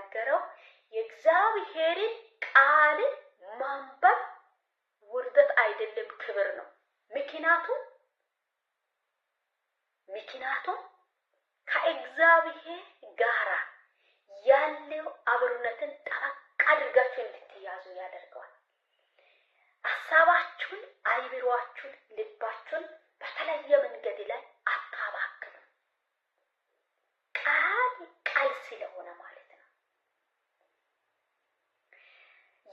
ሲናገረው የእግዚአብሔርን ቃል ማንበብ ውርደት አይደለም ክብር ነው። ምክንያቱም ከእግዚአብሔር ጋራ ያለው አብሮነትን ጠበቅ አድርጋችሁ እንድትያዙ ያደርገዋል። ሐሳባችሁን፣ አይምሮአችሁን፣ ልባችሁን በተለየ መንገድ ላይ አታባክኑ። ቃል ስለሆነ ማለት ነው።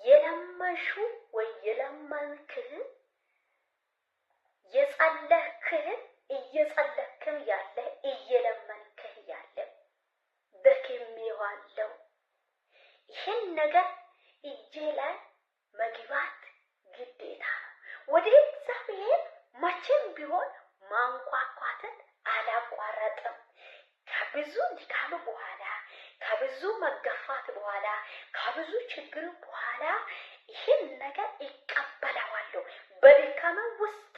የለመንሹ ወይ የለመንክህ የጸለይክህ እየጸለይክም ያለ እየለመንክህ ያለ ደክሜዋለሁ፣ ይህን ነገር እጄ ላይ መግባት ግዴታ ነው። ወደ እግዚአብሔር መቼም ቢሆን ማንኳኳትን አላቋረጥም። ከብዙ ድካም በኋላ ከብዙ መገፋት በኋላ ከብዙ ችግር በኋላ ይህን ነገር ይቀበለዋለሁ። በድካም ውስጥ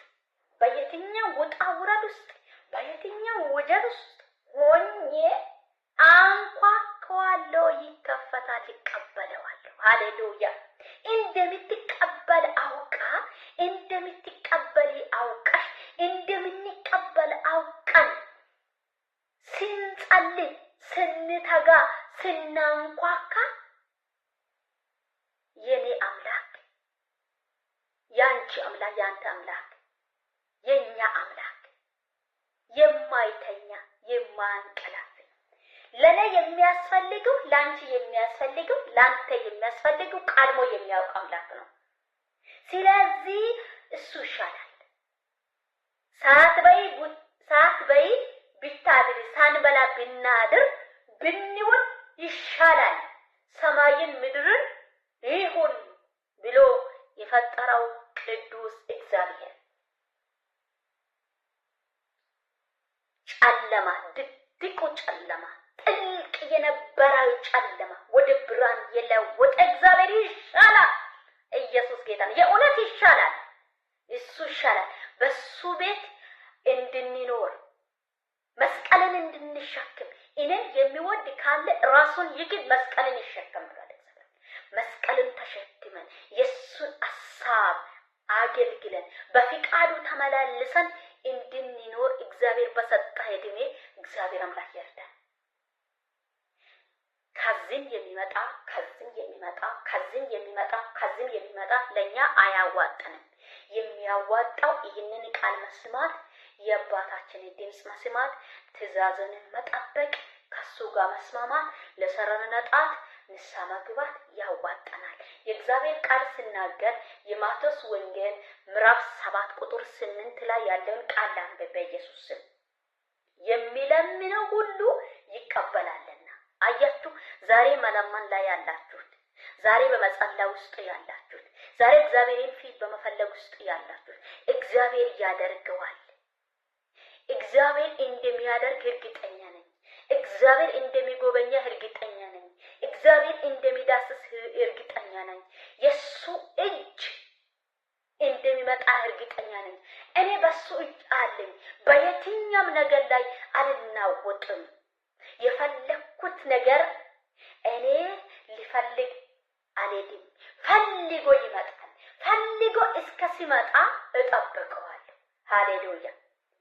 በየትኛው ውጣ ውረድ ውስጥ በየትኛው ወጀብ ውስጥ ሆኜ አንኳኳለሁ፣ ይከፈታል፣ ይቀበለዋለሁ። ሃሌሉያ። እንደምትቀበል አውቀሽ እንደምንቀበል አውቀን ስንጸልይ ስንተጋ ስናንኳካ የኔ አምላክ ያንቺ አምላክ ያንተ አምላክ የኛ አምላክ የማይተኛ የማንቀላፍ ለኔ የሚያስፈልገው ላንቺ የሚያስፈልገው ላንተ የሚያስፈልገው ቀድሞ የሚያውቅ አምላክ ነው። ስለዚህ እሱ ይሻላል። ሳትበይ ብታድር ሳንበላ ብናድር ብንውል ይሻላል ሰማይን ምድርን ይሁን ብሎ የፈጠረው ቅዱስ እግዚአብሔር ጨለማ ድቅድቁ ጨለማ ጥልቅ የነበረው ጨለማ ወደ ብርሃን የለወጠ እግዚአብሔር ይሻላል። ኢየሱስ ጌታ ነው። የእውነት ይሻላል። እሱ ይሻላል። በሱ ቤት እንድንኖር መስቀልን እንድንሸከም እኔን የሚወድ ካለ ራሱን ይግድ መስቀልን ይሸከም ብሏል እግዚአብሔር። መስቀልን ተሸክመን የሱን ሐሳብ አገልግለን በፍቃዱ ተመላልሰን እንድንኖር እግዚአብሔር በሰጠ ዕድሜ እግዚአብሔር አምላክ ይርዳን። ከዚህም የሚመጣ ለኛ አያዋጣንም። የሚያዋጣው ይህንን ቃል መስማት፣ የአባታችንን ድምጽ መስማት፣ ትእዛዝን መጠበቅ፣ ከሱ ጋር መስማማት፣ ለሰራን ነጣት ንስሐ መግባት ያዋጣናል። የእግዚአብሔር ቃል ሲናገር የማቴዎስ ወንጌል ምዕራፍ 7 ቁጥር 8 ላይ ያለውን ቃል አንብበ በኢየሱስ ስም የሚለምነው ሁሉ ይቀበላልና። አያችሁ፣ ዛሬ መለመን ላይ ያላችሁት፣ ዛሬ በመጸለይ ውስጥ ያላችሁት፣ ዛሬ እግዚአብሔርን ፊት በመፈለግ ውስጥ ያላችሁት እግዚአብሔር ያደርገዋል። እግዚአብሔር እንደሚያደርግ እርግጠኛ ነኝ። እግዚአብሔር እንደሚጎበኛ እርግጠኛ ነኝ። እግዚአብሔር እንደሚዳስስ እርግጠኛ ነኝ። የሱ እጅ እንደሚመጣ እርግጠኛ ነኝ። እኔ በሱ እጅ አለኝ። በየትኛውም ነገር ላይ አልናወጥም። የፈለኩት ነገር እኔ ሊፈልግ አልሄድም። ፈልጎ ይመጣል። ፈልጎ እስከ ሲመጣ እጠብቀዋለሁ። ሃሌሉያ።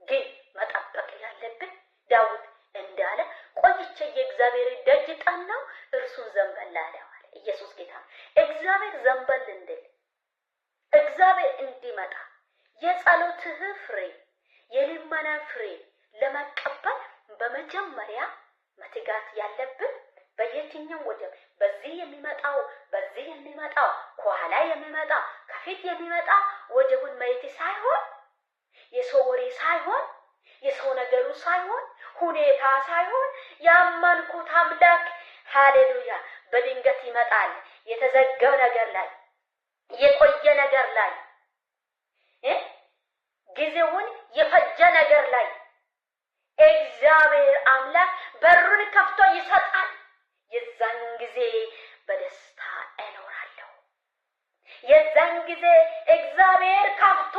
ግን መጠበቅ ያለብን ዳዊት እንዳለ ቆይቼ የእግዚአብሔር ደጅ ጠናው እርሱን ዘንበል አለው። ኢየሱስ ጌታ ነው። እግዚአብሔር ዘንበል እንድል እግዚአብሔር እንዲመጣ የጸሎትህ ፍሬ የልመና ፍሬ ለመቀበል በመጀመሪያ መትጋት ያለብን በየትኛው ወጀብ በዚህ የሚመጣው ከኋላ የሚመጣ ከፊት የሚመጣ ወጀቡን ማየት ሳይሆን የሰው ወሬ ሳይሆን የሰው ነገሩ ሳይሆን ሁኔታ ሳይሆን ያመንኩት አምላክ ሃሌሉያ በድንገት ይመጣል። የተዘጋው ነገር ላይ የቆየ ነገር ላይ ጊዜውን የፈጀ ነገር ላይ እግዚአብሔር አምላክ በሩን ከፍቶ ይሰጣል። የዛን ጊዜ በደስታ እኖራለሁ። የዛን ጊዜ እግዚአብሔር ከፍቶ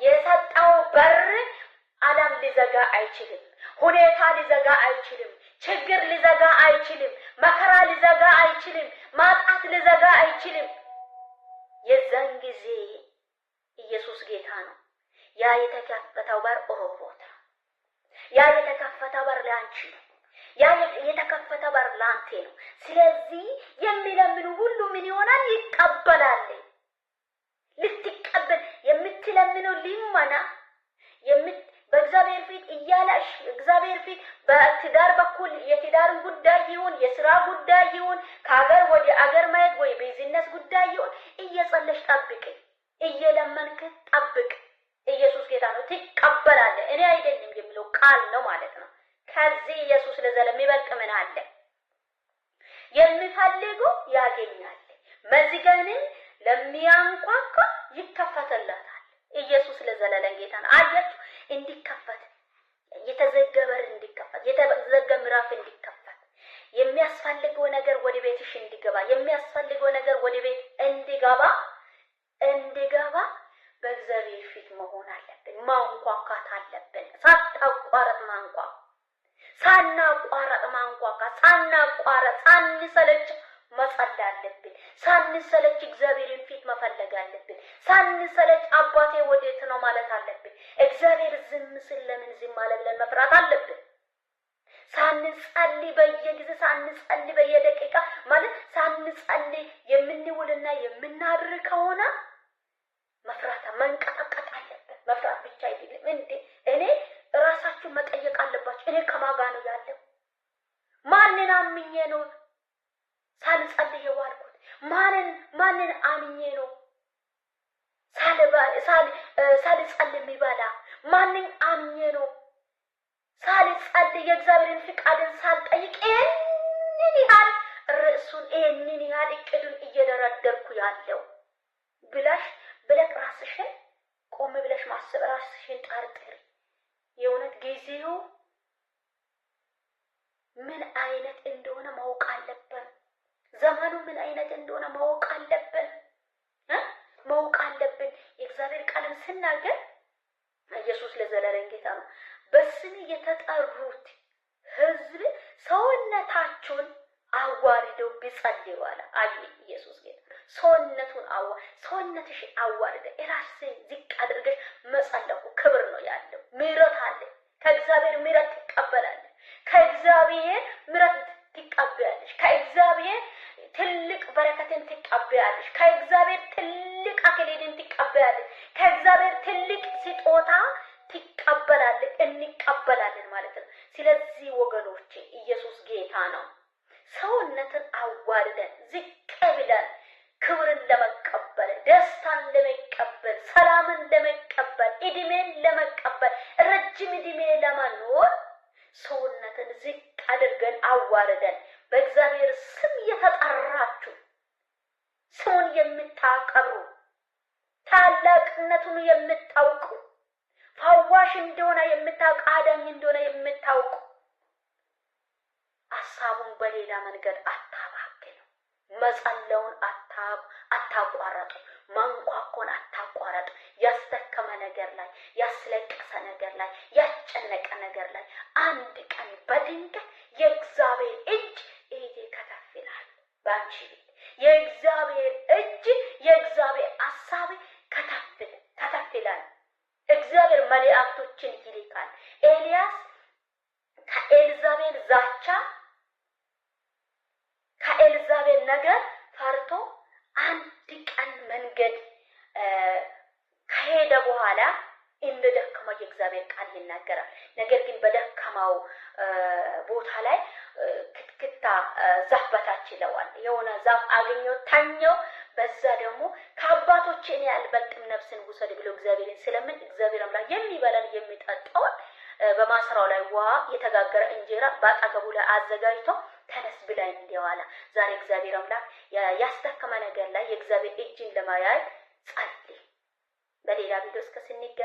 የሰጠው በር ዓለም ሊዘጋ አይችልም። ሁኔታ ሊዘጋ አይችልም። ችግር ሊዘጋ አይችልም። መከራ ሊዘጋ አይችልም። ማጣት ሊዘጋ አይችልም። የዛን ጊዜ ኢየሱስ ጌታ ነው። ያ የተከፈተው በር ኦሮቦታ፣ ያ የተከፈተው በር ለአንቺ ነው። ያ የተከፈተው በር ለአንተ ነው። ስለዚህ የሚለምኑ ሁሉ ምን ይሆናል? ይቀበላል። ልትቀበል የምትለምነው ሊመና በእግዚአብሔር ፊት እያለሽ እግዚአብሔር ፊት በትዳር በኩል የትዳርን ጉዳይ ይሁን የሥራ ጉዳይ ይሁን ከሀገር ወደ አገር ማየት ወይ ቢዝነስ ጉዳይ ይሁን እየጸለሽ ጠብቅ፣ እየለመንክ ጠብቅ። ኢየሱስ ጌታ ነው። ትቀበላለህ። እኔ አይደለም የሚለው ቃል ነው ማለት ነው። ከዚህ ኢየሱስ ለዘላለም የሚበልጥ ምን አለ? የሚፈልገው ያገኛል። መዝገንን ለሚያንኳኳ ይከፈትለታል። ኢየሱስ ለዘላለም ጌታ ነው። አያችሁ፣ እንዲከፈት የተዘጋ በር እንዲከፈት፣ የተዘጋ ምዕራፍ እንዲከፈት፣ የሚያስፈልገው ነገር ወደ ቤትሽ እንዲገባ፣ የሚያስፈልገው ነገር ወደ ቤት እንዲገባ በእግዚአብሔር ፊት መሆን አለብን። ማንኳኳት አለብን። ሳታቋረጥ ማንኳኳት፣ ሳናቋረጥ ማንኳኳት፣ ሳንሰለች መጸለይ አለብን። ሳንሰለች እግዚአብሔርን ፊት መፈለግ አለብን። ሳንሰለች አባቴ ወዴት ነው ማለት አለብን። እግዚአብሔር ዝም ሲል ለምን ዝም አለ ብለን መፍራት አለብን። ሳንጸልይ በየጊዜ ሳንጸልይ በየደቂቃ ማለት ሳንጸልይ የምንውልና የምናድር ከሆነ መፍራት መንቀጥቀጥ አለብን። መፍራት ብቻ አይደለም እንዴ! እኔ ራሳችሁ መጠየቅ አለባችሁ። እኔ ከማን ጋር ነው ያለው? ማንን አምኜ ነው ሳልጸልይ የዋልኩት? ማንን አምኜ ነው ሳልጸልይ የሚበላ? ማንን አምኜ ነው ሳልጸልይ የእግዚአብሔርን ፍቃድን ሳልጠይቅ ይህንን ያህል ርዕሱን ይህንን ያህል እቅዱን እየደረደርኩ ያለው ብለሽ ራስሽን ቆም ብለሽ ማሰብ፣ ራስሽን ጠርጥሪ። የእውነት ጊዜው ምን አይነት እንደሆነ ማወቅ አለብን። ዘመኑ ምን አይነት እንደሆነ ማወቅ አለብን። የእግዚአብሔር ቃልን ስናገር ኢየሱስ ለዘላለም ጌታ ነው። በስሜ የተጠሩት ሕዝብ ሰውነታቸውን አዋርደው ቢጸልዩ አለ። አይ ኢየሱስ ጌታ ሰውነትሽ አዋርደ ራስሽን ዝቅ አድርገሽ መጸለቁ ክብር ነው ያለው። ምሕረት አለ። ከእግዚአብሔር ምሕረት ትቀበላለሽ። ከእግዚአብሔር ምሕረት ትቀበያለሽ። ከእግዚአብሔር ትልቅ በረከትን ትቀበያለሽ። ከእግዚአብሔር ትልቅ አክሊልን ትቀበያለሽ። ከእግዚአብሔር ትልቅ ስጦታ ትቀበላለሽ። እንቀበላለን ማለት ነው። ስለዚህ ወገኖቼ ኢየሱስ ጌታ ነው። ሰውነትን አዋርደን ዝቅ ብለን ክብርን ለመቀበል፣ ደስታን ለመቀበል፣ ሰላምን ለመቀበል፣ እድሜን ለመቀበል፣ ረጅም እድሜ ለመኖር ሰውነትን ዝቅ አድርገን አዋርደን በእግዚአብሔር ስም የተጠራችሁ ስሙን የምታከብሩ ታላቅነቱን የምታውቁ ፈዋሽ እንደሆነ የምታውቁ አዳኝ እንደሆነ የምታውቁ ሐሳቡን በሌላ መንገድ አታባክኑ። መጸለዩን አታቋረጡ። መንኳኮን አታቋረጡ። ያስደከመ ነገር ላይ፣ ያስለቀሰ ነገር ላይ፣ ያስጨነቀ ነገር ላይ አንድ ቀን በድንገት የእግዚአብሔር እጅ ከተፍ ይላል። በአንቺ ቤት የእግዚአብሔር እጅ የእግዚአብሔር ሐሳብ ከተፍ ይላል። እግዚአብሔር መላእክቶችን ይልካል። ኤልያስ ከኤልዛቤል ዛቻ ከኤልዛቤል ነገር ፈርቶ አንድ ቀን መንገድ ከሄደ በኋላ እንደደከመው የእግዚአብሔር ቃል ይናገራል። ነገር ግን በደከማው ቦታ ላይ ክትክታ ዛፍ በታች ይለዋል። የሆነ ዛፍ አገኘው፣ ተኛው። በዛ ደግሞ ከአባቶቼ እኔ አልበልጥም ነፍስን ውሰድ ብሎ እግዚአብሔርን ስለምን እግዚአብሔር አምላክ የሚበላን የሚጠጣውን በማሰራው ላይ ውሃ የተጋገረ እንጀራ በአጠገቡ ላይ አዘጋጅቶ ተነስ ብላኝ እንዲዋላ ዛሬ እግዚአብሔር አምላክ ያስደከመ ነገር ላይ የእግዚአብሔር እጅን ለማያይ ጸልይ። በሌላ ቪዲዮ እስከ ስንገናኝ